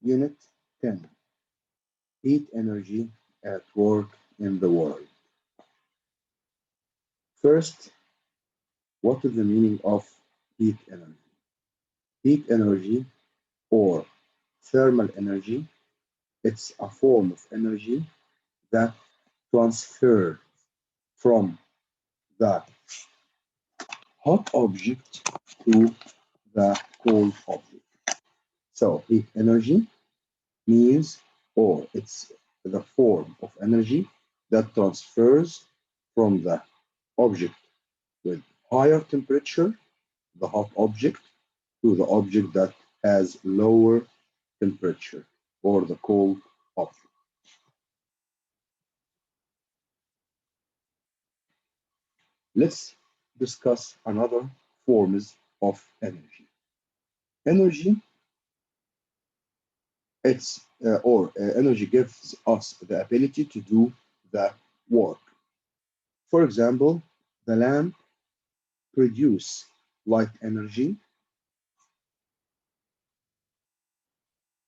Unit 10. Heat energy at work in the world. First, what is the meaning of heat energy? Heat energy or thermal energy, it's a form of energy that transfers from the hot object to the cold object. So heat energy means, or it's the form of energy that transfers from the object with higher temperature, the hot object, to the object that has lower temperature, or the cold object. Let's discuss another forms of energy. Energy, energy gives us the ability to do the work. For example, the lamp produce light energy.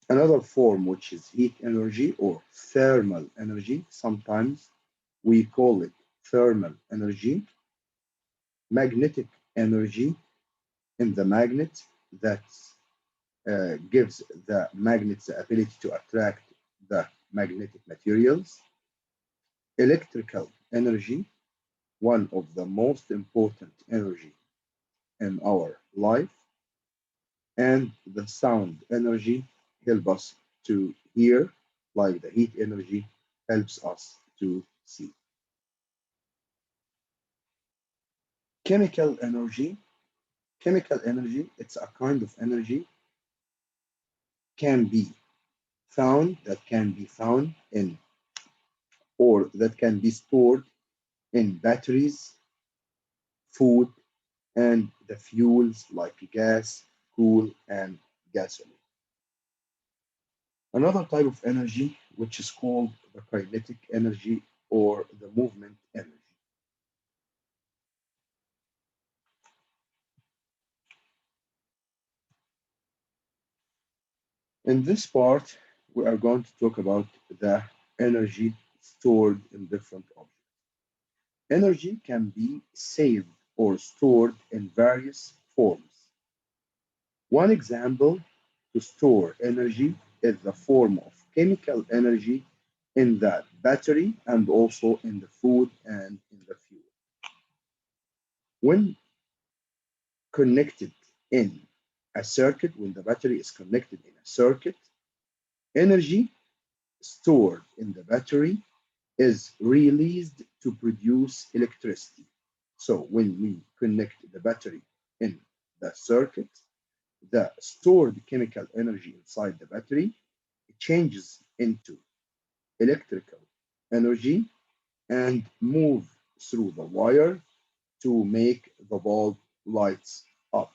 Another form, which is heat energy or thermal energy, sometimes we call it thermal energy, magnetic energy in the magnet that gives the magnet the ability to attract the magnetic materials, electrical energy, one of the most important energy in our life, and the sound energy help us to hear, like the heat energy helps us to see. Chemical energy. Chemical energy, it's a kind of energy can be can be found in, or that can be stored in batteries, food, and the fuels like gas, coal, and gasoline. Another type of energy, which is called the kinetic energy or the movement energy. In this part, we are going to talk about the energy stored in different objects. Energy can be saved or stored in various forms. One example to store energy is the form of chemical energy in the battery and also in the food and in the fuel. When connected in a circuit, when the battery is connected in a circuit, energy stored in the battery is released to produce electricity. So when we connect the battery in the circuit, the stored chemical energy inside the battery changes into electrical energy and move through the wire to make the bulb lights up.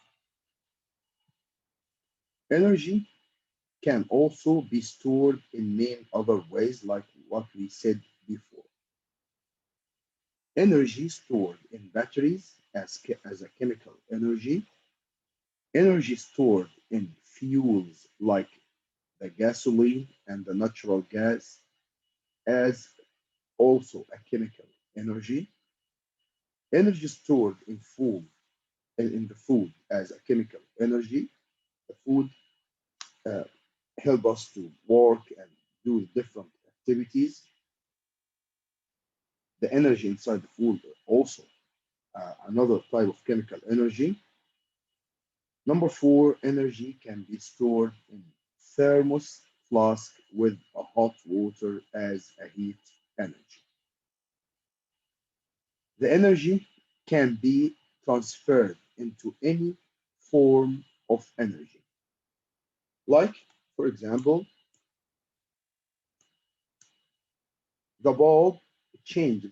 Energy can also be stored in many other ways, like what we said before. Energy stored in batteries as a chemical energy, energy stored in fuels like the gasoline and the natural gas as also a chemical energy, energy stored in food in the food as a chemical energy. The food uh, help us to work and do different activities. The energy inside the food also another type of chemical energy. Number four, energy can be stored in thermos flask with a hot water as a heat energy. The energy can be transferred into any form of energy. Like, for example, the bulb changes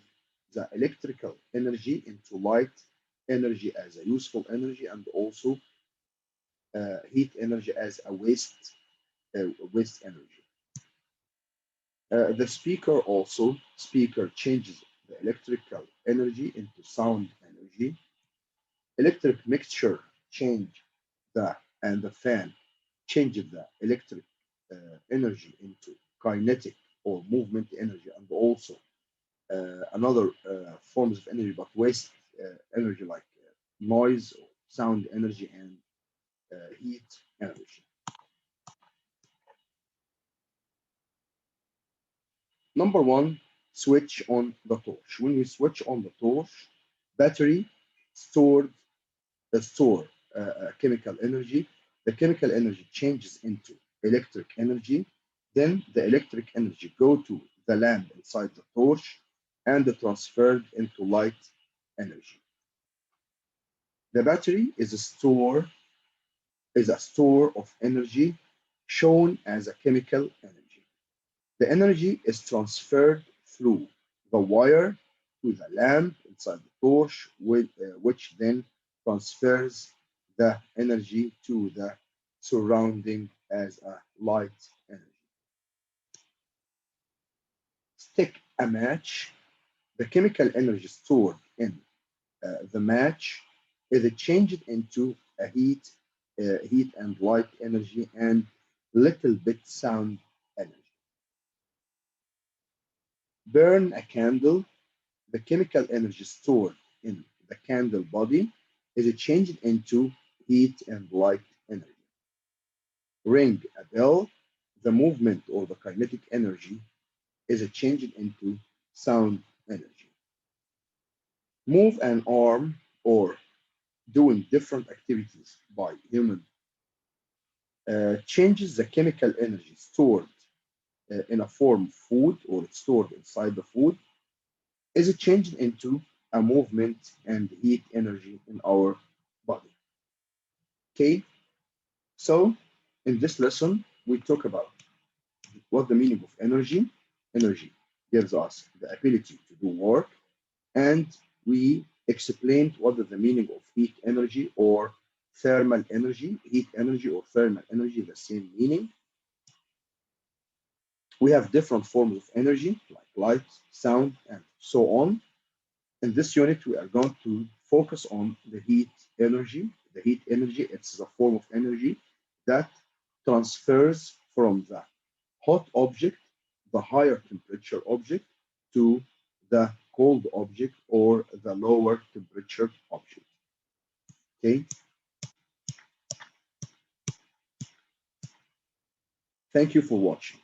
the electrical energy into light energy as a useful energy and also heat energy as a waste energy. The speaker changes the electrical energy into sound energy. Electric mixture change the and the fan changes the electric energy into kinetic or movement energy, and also another forms of energy, but waste energy like noise, or sound energy, and heat energy. Number one, switch on the torch. When we switch on the torch, battery stored store chemical energy. The chemical energy changes into electric energy. Then the electric energy go to the lamp inside the torch and transferred into light energy. The battery is a store of energy shown as a chemical energy. The energy is transferred through the wire to the lamp inside the torch, which then transfers the energy to the surrounding as a light energy. Stick a match. The chemical energy stored in the match is changed into a heat and light energy and little bit sound energy. Burn a candle. The chemical energy stored in the candle body is changed into heat and light energy. Ring a bell. The movement or the kinetic energy is changed into sound energy. Move an arm or doing different activities by human changes the chemical energy stored in a form of food or stored inside the food is changed into a movement and heat energy in our body. Okay, so in this lesson, we talk about what the meaning of energy. Energy gives us the ability to do work, and we explained what is the meaning of heat energy or thermal energy. Heat energy or thermal energy, the same meaning. We have different forms of energy like light, sound, and so on. In this unit, we are going to focus on the heat energy. The heat energy, it's a form of energy that transfers from the hot object, the higher temperature object, to the cold object or the lower temperature object. Okay, thank you for watching.